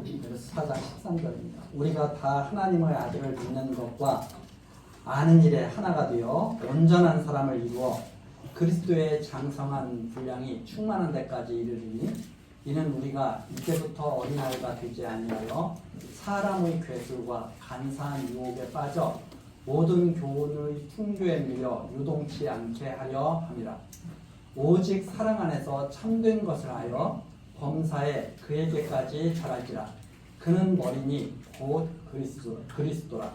그래서 4장 13절입니다. 우리가 다 하나님의 아들을 믿는 것과 아는 일에 하나가 되어 온전한 사람을 이루어 그리스도의 장성한 분량이 충만한 데까지 이르리니 이는 우리가 이제부터 어린아이가 되지 아니하여 사람의 괴술과 간사한 유혹에 빠져 모든 교훈의 풍조에 밀려 유동치 않게 하려 함이라. 오직 사랑 안에서 참된 것을 하여 범사에 그에게까지 자랄지라. 그는 머리니 곧 그리스도라.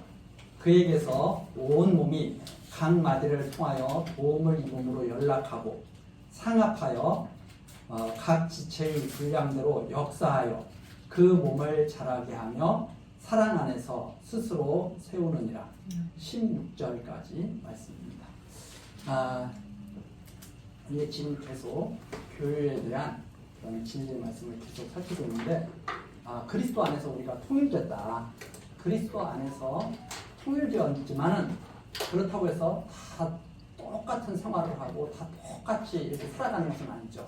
그에게서 온 몸이 각 마디를 통하여 도움을 입음으로 연락하고 상합하여 각 지체의 분량대로 역사하여 그 몸을 자라게 하며 사랑 안에서 스스로 세우느니라. 16절까지 말씀입니다. 이게 지금 계속 교회에 대한 그런 진리의 말씀을 계속 살피고 있는데, 그리스도 안에서 우리가 통일됐다. 그리스도 안에서 통일되었지만은 그렇다고 해서 다 똑같은 생활을 하고 다 똑같이 이렇게 살아가는 것은 아니죠.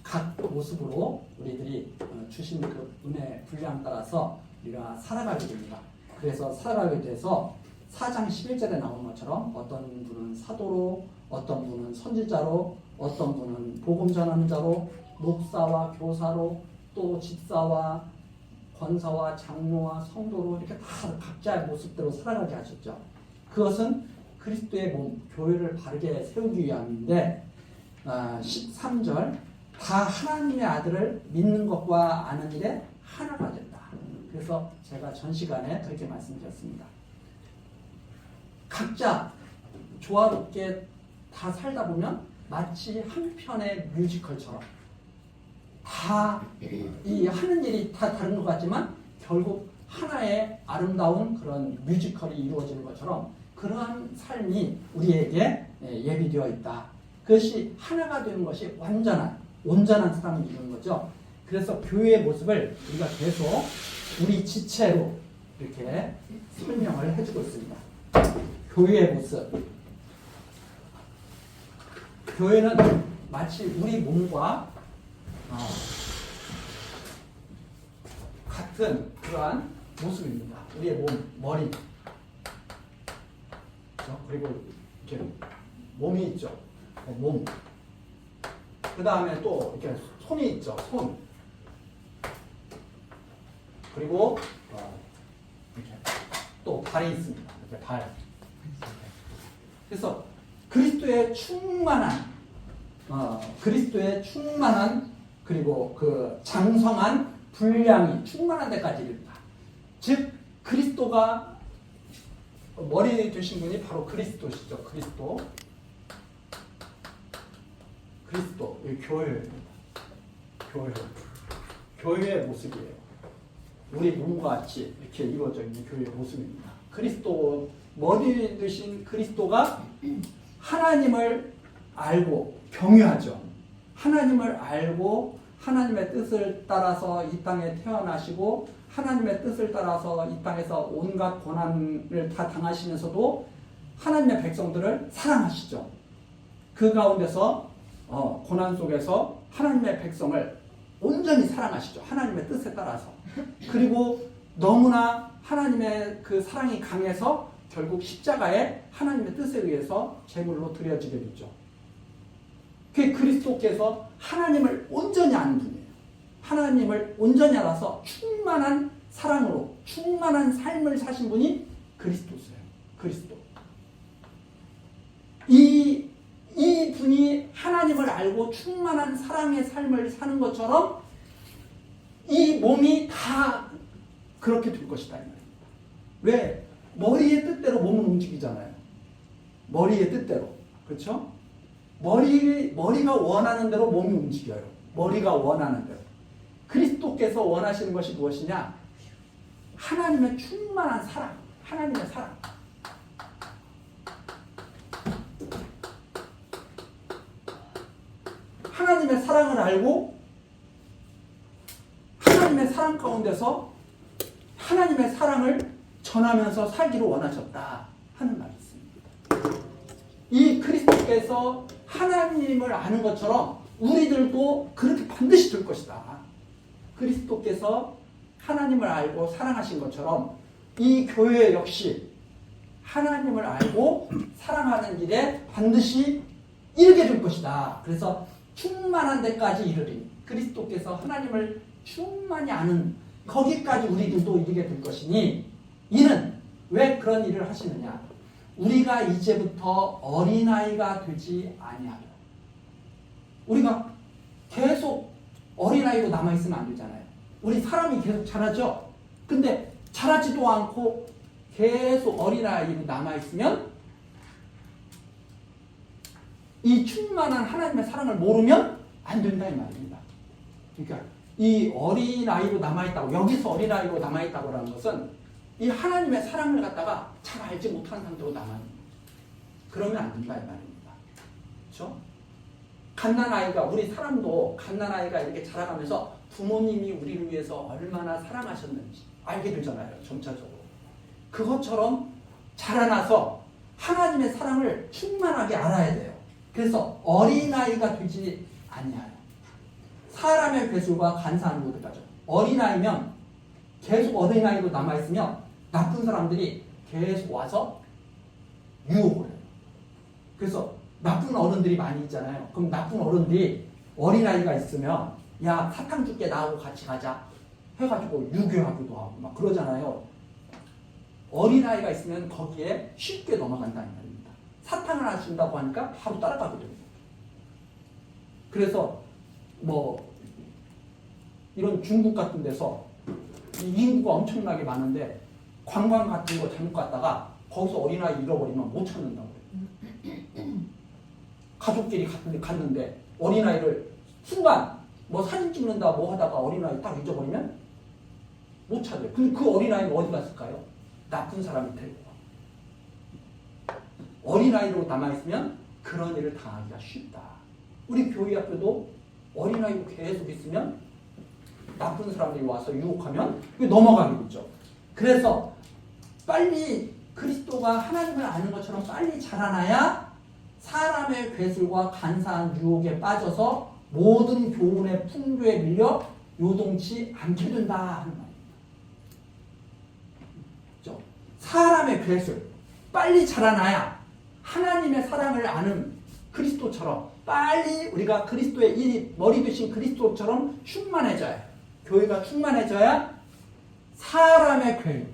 각 모습으로 우리들이 주신 그 은혜 분량 따라서 우리가 살아가게 됩니다. 그래서 살아가게 돼서 4장 11절에 나온 것처럼 어떤 분은 사도로, 어떤 분은 선지자로, 어떤 분은 복음 전하는 자로, 목사와 교사로, 또 집사와 권사와 장로와 성도로 이렇게 다 각자의 모습대로 살아가게 하셨죠. 그것은 그리스도의 몸, 교회를 바르게 세우기 위함인데, 13절 다 하나님의 아들을 믿는 것과 아는 일에 하나가 된다. 그래서 제가 전 시간에 그렇게 말씀드렸습니다. 각자 조화롭게 다 살다 보면 마치 한 편의 뮤지컬처럼 다 이 하는 일이 다 다른 것 같지만 결국 하나의 아름다운 그런 뮤지컬이 이루어지는 것처럼 그러한 삶이 우리에게 예비되어 있다. 그것이 하나가 되는 것이 온전한 사람을 이루는 거죠. 그래서 교회의 모습을 우리가 계속 우리 지체로 이렇게 설명을 해주고 있습니다. 교회의 모습. 교회는 마치 우리 몸과 같은 그러한 모습입니다. 우리의 몸, 머리. 그리고 이렇게 몸이 있죠. 몸. 그 다음에 또 이렇게 손이 있죠. 손. 그리고 이렇게 또 발이 있습니다. 이렇게 발. 그래서 그리스도의 충만한 그리고 그 장성한 분량이 충만한 데까지 이릅니다. 즉 그리스도가 머리 되신 분이 바로 그리스도시죠. 그리스도 교회입니다. 교회의 모습이에요. 우리 몸과 같이 이렇게 이루어져 있는 교회의 모습입니다. 그리스도 머리 되신 그리스도가 하나님을 알고 경유하죠. 하나님을 알고 하나님의 뜻을 따라서 이 땅에 태어나시고 하나님의 뜻을 따라서 이 땅에서 온갖 고난을 다 당하시면서도 하나님의 백성들을 사랑하시죠. 그 가운데서 고난 속에서 하나님의 백성을 온전히 사랑하시죠. 하나님의 뜻에 따라서. 그리고 너무나 하나님의 그 사랑이 강해서 결국 십자가에 하나님의 뜻에 의해서 제물로 드려지게 됐죠. 그 그리스도께서 하나님을 온전히 아는 분이에요. 하나님을 온전히 알아서 충만한 사랑으로 충만한 삶을 사신 분이 그리스도세요. 그리스도. 이 분이 하나님을 알고 충만한 사랑의 삶을 사는 것처럼 이 몸이 다 그렇게 될 것이다. 왜? 머리의 뜻대로 몸은 움직이잖아요. 머리의 뜻대로. 그렇죠? 머리가 원하는 대로 몸이 움직여요. 머리가 원하는 대로. 그리스도께서 원하시는 것이 무엇이냐? 하나님의 충만한 사랑. 하나님의 사랑. 하나님의 사랑을 알고 하나님의 사랑 가운데서 하나님의 사랑을 전하면서 살기를 원하셨다 하는 말이 있습니다. 이 그리스도께서 하나님을 아는 것처럼 우리들도 그렇게 반드시 될 것이다. 그리스도께서 하나님을 알고 사랑하신 것처럼 이 교회 역시 하나님을 알고 사랑하는 길에 반드시 이르게 될 것이다. 그래서 충만한 데까지 이르리. 그리스도께서 하나님을 충만히 아는 거기까지 우리들도 이르게 될 것이니, 이는 왜 그런 일을 하시느냐? 우리가 이제부터 어린아이가 되지 아니하려. 우리가 계속 어린아이로 남아있으면 안 되잖아요. 우리 사람이 계속 자라죠? 근데 자라지도 않고 계속 어린아이로 남아있으면 이 충만한 하나님의 사랑을 모르면 안 된다 이 말입니다. 그러니까 이 어린아이로 남아있다고, 여기서 어린아이로 남아있다고 하는 것은 이 하나님의 사랑을 갖다가 잘 알지 못한 상태로 남아있는 거죠. 그러면 안 된다 이 말입니다. 그렇죠? 갓난아이가, 우리 사람도 갓난아이가 이렇게 자라가면서 부모님이 우리를 위해서 얼마나 사랑하셨는지 알게 되잖아요. 점차적으로. 그것처럼 자라나서 하나님의 사랑을 충만하게 알아야 돼요. 그래서 어린아이가 되지 아니하여. 사람의 괴술과 간사한 모두가죠. 어린아이면 계속 어린아이로 남아있으면 나쁜 사람들이 계속 와서 유혹을 해요. 그래서 나쁜 어른들이 많이 있잖아요. 그럼 나쁜 어른들이 어린아이가 있으면 야, 사탕 줄게, 나하고 같이 가자 해가지고 유괴하기도 하고 막 그러잖아요. 어린아이가 있으면 거기에 쉽게 넘어간다는 말입니다. 사탕을 안 준다고 하니까 바로 따라가게 됩니다. 그래서 뭐 이런 중국 같은 데서 인구가 엄청나게 많은데 관광 같은 거 잘못 갔다가 거기서 어린아이 잃어버리면 못 찾는다고 해요. 가족끼리 갔는데 어린아이를 순간 뭐 사진 찍는다 뭐 하다가 어린아이 딱 잊어버리면 못 찾아요. 근데 그 어린아이는 어디 갔을까요? 나쁜 사람이 데리고 와. 어린아이로 남아있으면 그런 일을 당하기가 쉽다. 우리 교회 학교도 어린아이로 계속 있으면 나쁜 사람들이 와서 유혹하면 넘어가게 되죠. 그래서 빨리 그리스도가 하나님을 아는 것처럼 빨리 자라나야 사람의 괴술과 간사한 유혹에 빠져서 모든 교훈의 풍조에 밀려 요동치 않게 된다 하는 말입니다. 그렇죠? 사람의 괴술, 빨리 자라나야 하나님의 사랑을 아는 그리스도처럼 빨리 우리가 그리스도의 이 머리 되신 그리스도처럼 충만해져야 해요. 교회가 충만해져야 사람의 괴유,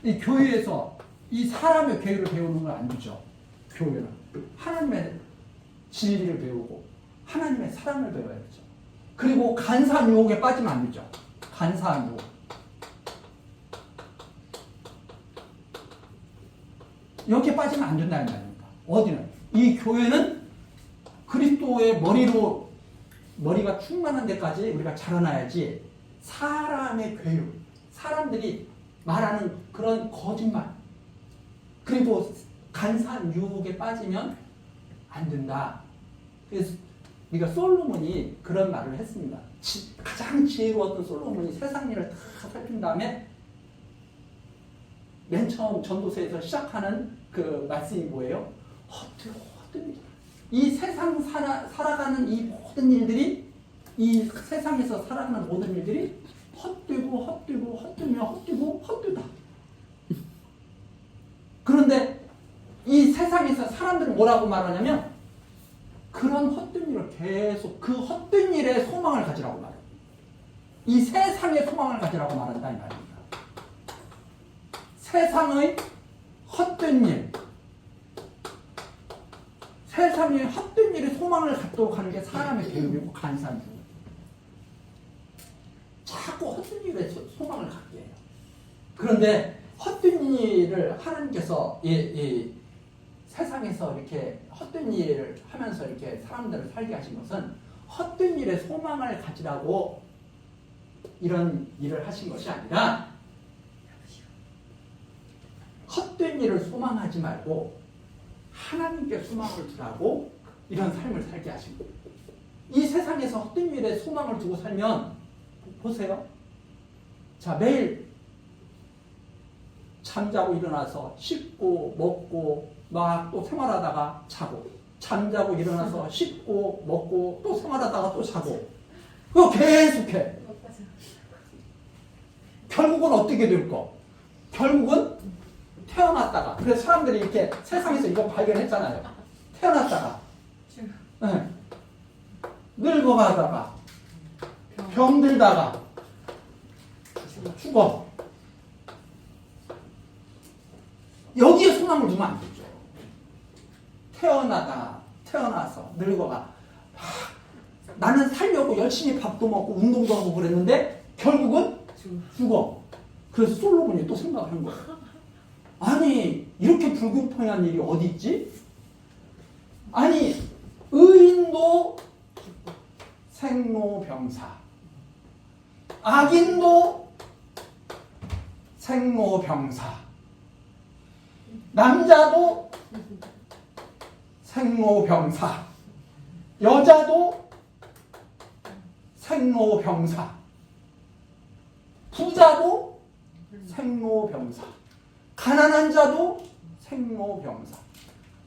이 교회에서 이 사람의 괴유를 배우는 건 아니죠. 교회는 하나님의 진리를 배우고 하나님의 사랑을 배워야죠. 그리고 간사한 유혹에 빠지면 안 되죠. 간사한 유혹. 여기에 빠지면 안 된다는 말입니다. 어디는? 이 교회는 그리스도의 머리가 충만한 데까지 우리가 자라나야지 사람의 괴유, 사람들이 말하는 그런 거짓말, 그리고 간사한 유혹에 빠지면 안 된다. 그래서 우리가 솔로몬이 그런 말을 했습니다. 가장 지혜로웠던 솔로몬이 세상 일을 다 살핀 다음에 맨 처음 전도서에서 시작하는 그 말씀이 뭐예요? 헛되고 헛된 일. 이 세상 살아가는 이 모든 일들이, 이 세상에서 살아가는 모든 일들이 헛되고 헛되고 헛되며 헛되고 헛되다. 그런데 이 세상에서 사람들은 뭐라고 말하냐면 그런 헛된 일을 계속 그 헛된 일에 소망을 가지라고 말해요. 이 세상에 소망을 가지라고 말한다 이 말입니다. 세상의 헛된 일, 세상의 헛된 일에 소망을 갖도록 하는 게 사람의 교육이고 간사한 교육. 자꾸 헛된 일에 소망을 갖게 해요. 그런데 헛된 일을 하나님께서 이 세상에서 이렇게 헛된 일을 하면서 이렇게 사람들을 살게 하신 것은 헛된 일에 소망을 가지라고 이런 일을 하신 것이 아니라 헛된 일을 소망하지 말고 하나님께 소망을 두라고 이런 삶을 살게 하신 거예요. 이 세상에서 헛된 일에 소망을 두고 살면 보세요. 자, 매일 잠자고 일어나서 씻고 먹고 막 또 생활하다가 자고 잠자고 일어나서 씻고 먹고 또 생활하다가 또 자고 그거 계속해. 결국은 어떻게 될까? 결국은 태어났다가 그래서 사람들이 이렇게 세상에서 이거 발견했잖아요. 태어났다가 네. 늙어가다가 병들다가 죽어. 여기에 소망을 두면 안 되죠. 태어나서 늙어가. 나는 살려고 열심히 밥도 먹고 운동도 하고 그랬는데 결국은 죽어. 그래서 솔로몬이 또 생각을 한 거예요. 아니 이렇게 불공평한 일이 어디 있지? 아니 의인도 생로병사, 악인도 생로병사, 남자도 생로병사, 여자도 생로병사, 부자도 생로병사, 가난한 자도 생로병사,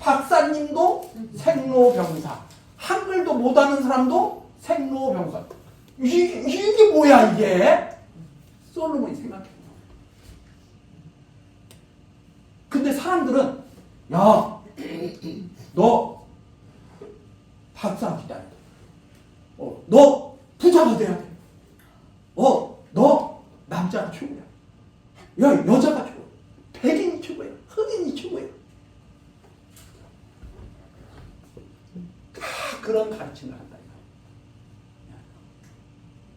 박사님도 생로병사, 한글도 못하는 사람도 생로병사. 이게 뭐야 이게? 솔로몬이 생각해. 근데 사람들은 야, 너 박사 기다려. 너 부자가 돼야 돼. 너 남자가 최고야. 야, 여자가 최고야. 백인이 최고야. 흑인이 최고야. 다 그런 가르침을 한다.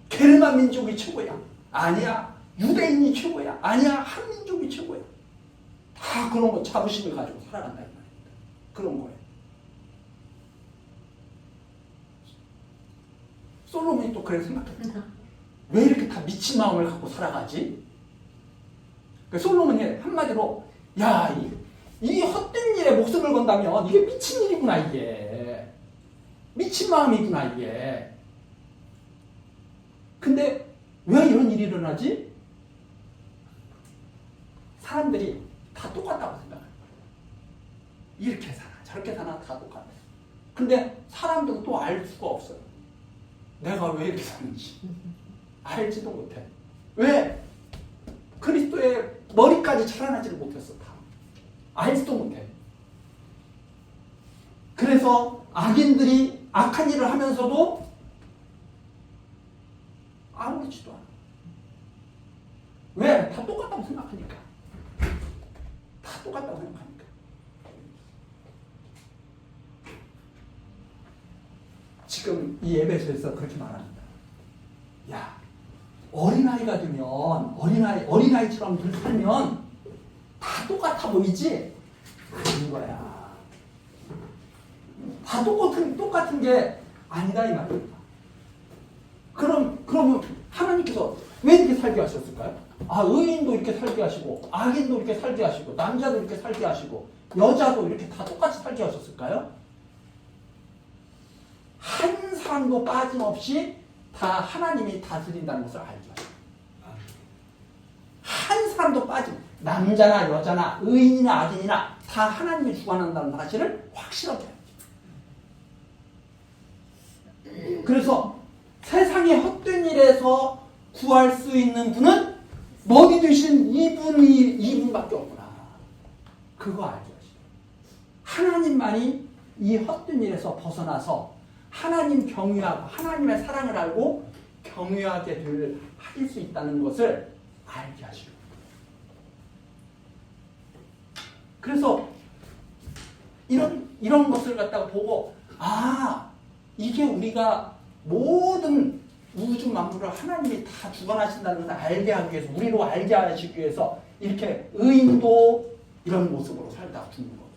게르만 민족이 최고야. 아니야. 유대인이 최고야. 아니야. 한민족이 최고야. 다 그런 거 자부심을 가지고 살아간다. 이 말입니다. 그런 거예요. 솔로몬이 또 그래 생각했다. 왜 이렇게 다 미친 마음을 갖고 살아가지? 솔로몬이 한마디로 야, 이 헛된 일에 목숨을 건다면 이게 미친 일이구나 이게. 미친 마음이구나 이게. 근데 왜 이런 일이 일어나지? 사람들이 다 똑같다고 생각해요. 이렇게 사나 저렇게 사나 다 똑같아요. 근데 사람들은 또 알 수가 없어요. 내가 왜 이렇게 사는지 알지도 못해. 왜? 그리스도의 머리까지 자라나지를 못했어. 다 알지도 못해. 그래서 악인들이 악한 일을 하면서도 아무렇지도 않아. 왜? 다 똑같다고 생각하니까. 다 똑같다고 생각하니까. 지금 이 에베소에서 그렇게 말합니다. 야, 어린아이가 되면 어린아이처럼 늘 살면 다 똑같아 보이지? 아닌 거야. 다 똑같은 게 아니다 이 말입니다. 그러면 하나님께서 왜 이렇게 살게 하셨을까요? 의인도 이렇게 살게 하시고 악인도 이렇게 살게 하시고 남자도 이렇게 살게 하시고 여자도 이렇게 다 똑같이 살게 하셨을까요? 한 사람도 빠짐없이 다 하나님이 다스린다는 것을 알게 하셨어요. 한 사람도 남자나 여자나 의인이나 악인이나 다 하나님이 주관한다는 사실을 확실하게 해야죠. 그래서 세상의 헛된 일에서 구할 수 있는 분은 먹이 되신 이분밖에 없구나. 그거 알게 하시죠. 하나님만이 이 헛된 일에서 벗어나서 하나님 경유하고 하나님의 사랑을 알고 경유하게 하실 수 있다는 것을 알게 하시고. 그래서 이런 것을 갖다가 보고 이게 우리가 모든 우주 만물을 하나님이 다 주관하신다는 것을 알게 하기 위해서 우리로 알게 하시기 위해서 이렇게 의인도 이런 모습으로 살다 죽는 거고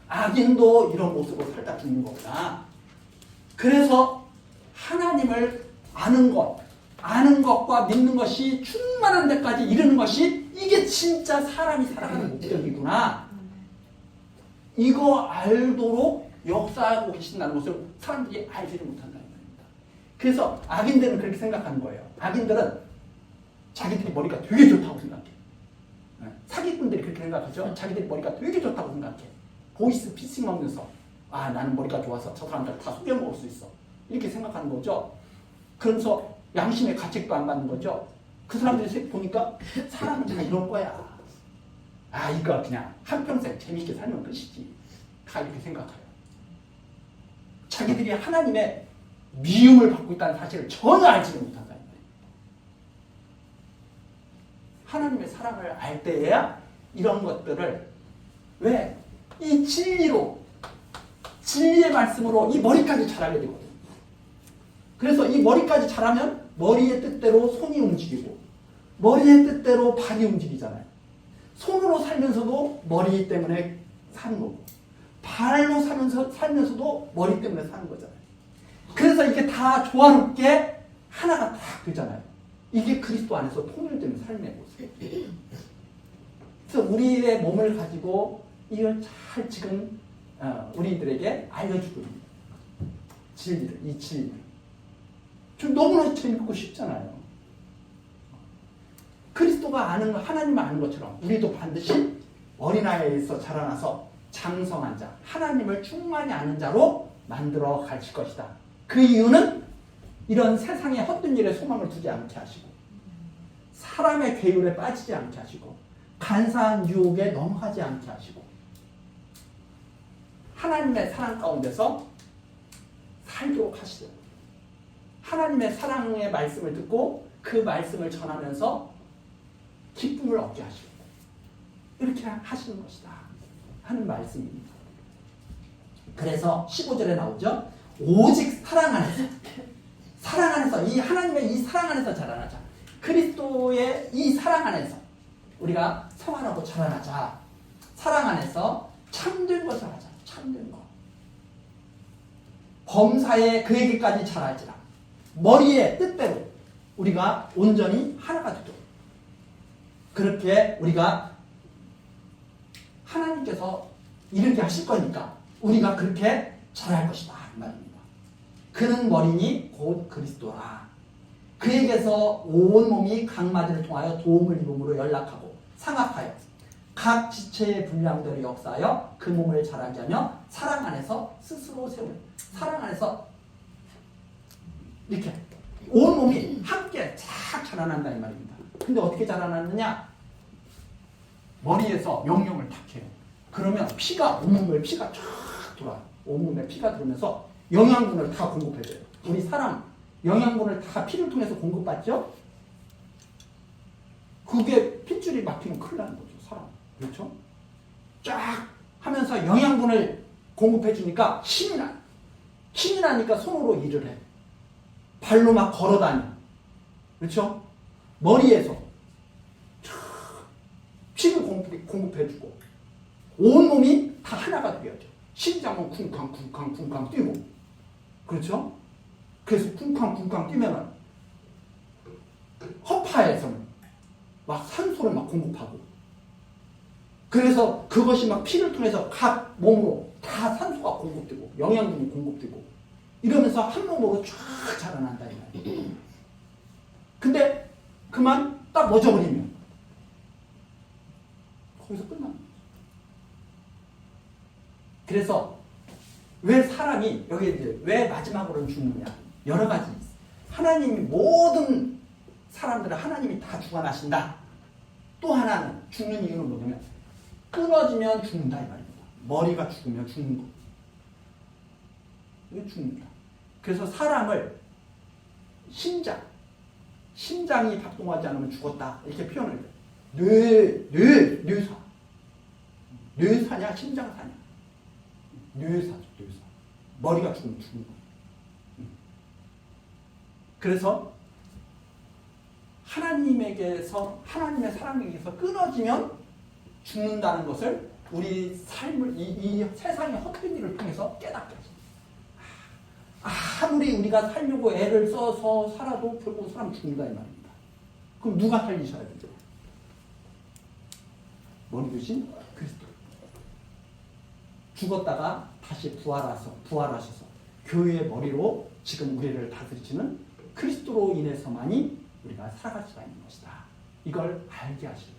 악인도 이런 모습으로 살다 죽는 거구나. 그래서 하나님을 아는 것과 믿는 것이 충만한 데까지 이르는 것이 이게 진짜 사람이 살아가는 목적이구나. 이거 알도록 역사하고 계신다는 것을 사람들이 알지를 못한다는 말입니다. 그래서 악인들은 그렇게 생각하는 거예요. 악인들은 자기들이 머리가 되게 좋다고 생각해. 사기꾼들이 그렇게 생각하죠. 자기들이 머리가 되게 좋다고 생각해. 보이스 피싱 먹면서 아, 나는 머리가 좋아서 저 사람들 다 속여 먹을 수 있어. 이렇게 생각하는 거죠. 그러면서 양심의 가책도 안 받는 거죠. 그 사람들이 보니까 사람은 다 이런 거야. 아, 이거 그냥 한평생 재밌게 살면 끝이지. 다 이렇게 생각해요. 자기들이 하나님의 미움을 받고 있다는 사실을 전혀 알지를 못한다. 하나님의 사랑을 알 때에야 이런 것들을 왜? 이 진리로, 진리의 말씀으로 이 머리까지 자라게 되거든요. 그래서 이 머리까지 자라면 머리의 뜻대로 손이 움직이고 머리의 뜻대로 발이 움직이잖아요. 손으로 살면서도 머리 때문에 사는 거고 발로 살면서도 머리 때문에 사는 거잖아요. 그래서 이게 다 조화롭게 하나가 딱 되잖아요. 이게 그리스도 안에서 통일되는 삶의 모습이에요. 그래서 우리의 몸을 가지고 이걸 잘 지금 우리들에게 알려주거든요. 진리를, 이 진리를. 좀 너무나 재밌고 쉽잖아요. 그리스도가 아는 거, 하나님을 아는 것처럼 우리도 반드시 어린아이에서 자라나서 장성한 자, 하나님을 충만히 아는 자로 만들어 가실 것이다. 그 이유는 이런 세상의 헛된 일에 소망을 두지 않게 하시고 사람의 괴율에 빠지지 않게 하시고 간사한 유혹에 넘어가지 않게 하시고 하나님의 사랑 가운데서 살도록 하시죠. 하나님의 사랑의 말씀을 듣고 그 말씀을 전하면서 기쁨을 얻게 하시고 이렇게 하시는 것이다 하는 말씀입니다. 그래서 15절에 나오죠. 오직 사랑 안에서 이 하나님의 이 사랑 안에서 자라나자. 그리스도의 이 사랑 안에서 우리가 생활하고 자라나자. 사랑 안에서 참된 것을 하자. 참된 것. 범사에 그에게까지 자랄지라. 머리의 뜻대로 우리가 온전히 하나가 되도록. 그렇게 우리가 하나님께서 이르게 하실 거니까 우리가 그렇게 자랄 것이다 이 말입니다. 그는 머리니 곧 그리스도라. 그에게서 온 몸이 각 마디를 통하여 도움을 입음으로 연락하고 상합하여 각 지체의 분량대로 역사하여 그 몸을 자라게 하며 사랑 안에서 스스로 세우는, 사랑 안에서 이렇게 온 몸이 함께 쫙 자라난다 이 말입니다. 근데 어떻게 자라났느냐? 머리에서 영역을 탁 해요. 그러면 피가 온몸에 피가 쫙 돌아요. 온몸에 피가 들어오면서 영양분을 다 공급해줘요. 우리 사람 영양분을 다 피를 통해서 공급받죠? 그게 핏줄이 막히면 큰일 나는 거죠. 사람. 그렇죠? 쫙 하면서 영양분을 공급해주니까 힘이 나요. 힘이 나니까 손으로 일을 해. 발로 막 걸어다녀. 그렇죠? 머리에서 피를 공급해주고 온 몸이 다 하나가 되어져. 심장은 쿵쾅 뛰고 그렇죠? 그래서 쿵쾅 뛰면은 허파에서는 막 산소를 막 공급하고 그래서 그것이 막 피를 통해서 각 몸으로 다 산소가 공급되고 영양분이 공급되고 이러면서 한 몸으로 쫙 자라난다 이 말이에요. 근데 그만 딱 멎어버리면 거기서 끝납니다. 그래서 왜 사람이 여기 이제 왜 마지막으로는 죽느냐? 여러 가지 있어요. 하나님이 모든 사람들을 하나님이 다 주관하신다. 또 하나는 죽는 이유는 뭐냐면 끊어지면 죽는다 이 말입니다. 머리가 죽으면 죽는 거. 이거 죽는다. 그래서 사람을 심장이 작동하지 않으면 죽었다 이렇게 표현을 해요. 뇌사. 뇌사냐 심장사냐. 뇌사죠. 뇌사. 머리가 죽으면 죽는 거. 그래서 하나님의 사랑에게서 끊어지면 죽는다는 것을 우리 삶을 이 세상의 헛된 일을 통해서 깨닫게 하죠. 아무리 우리가 살려고 애를 써서 살아도 결국 사람 죽는다 이 말입니다. 그럼 누가 살리셔야 되죠? 머리 대신 그리스도. 죽었다가 다시 부활하셔서 교회의 머리로 지금 우리를 다스리시는 그리스도로 인해서만이 우리가 살아갈 수가 있는 것이다. 이걸 알게 하시고.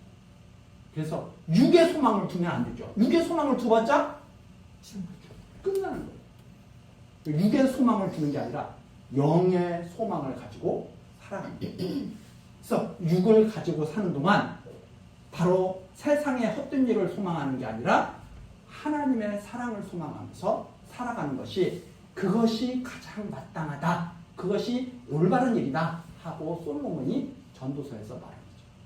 그래서 육의 소망을 두면 안 되죠. 육의 소망을 두봤자 끝나는 거예요. 육의 소망을 주는 게 아니라 영의 소망을 가지고 살아가는 거예요. 그래서 육을 가지고 사는 동안 바로 세상의 헛된 일을 소망하는 게 아니라 하나님의 사랑을 소망하면서 살아가는 것이 그것이 가장 마땅하다. 그것이 올바른 일이다 하고 솔로몬이 전도서에서 말합니다.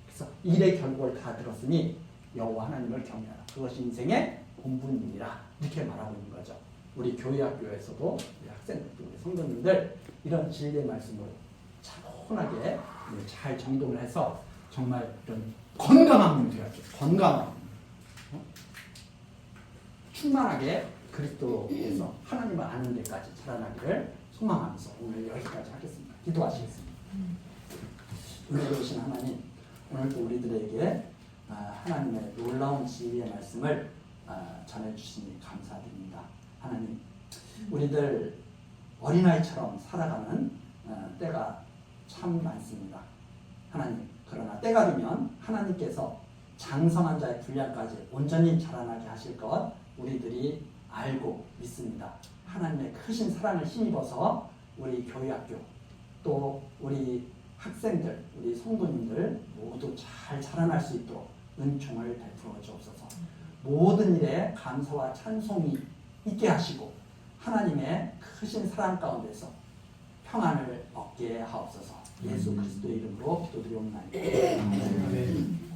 그래서 일의 결과를 다 들었으니 여호와 하나님을 경외하라. 그것이 인생의 본분이라 이렇게 말하고 있는 거죠. 우리 교회학교에서도 우리 학생들, 우리 성도님들 이런 진리의 말씀을 차분하게 잘 정독을 해서 정말 이런 건강한 몸이 되어야죠. 건강한 충만하게 그리스도에서 하나님을 아는 데까지 자라나기를 소망하면서 오늘 여기까지 하겠습니다. 기도하시겠습니다. 은혜로우신 하나님, 오늘도 우리들에게 하나님의 놀라운 진리의 말씀을 전해주시니 감사드립니다. 하나님, 우리들 어린아이처럼 살아가는 때가 참 많습니다. 하나님, 그러나 때가 되면 하나님께서 장성한 자의 분량까지 온전히 자라나게 하실 것 우리들이 알고 믿습니다. 하나님의 크신 사랑을 힘입어서 우리 교회학교 또 우리 학생들, 우리 성도님들 모두 잘 자라날 수 있도록 은총을 베풀어 주옵소서. 모든 일에 감사와 찬송이 있게 하시고 하나님의 크신 사랑 가운데서 평안을 얻게 하옵소서. 예수 그리스도의 이름으로 기도드리옵나이다. 아멘.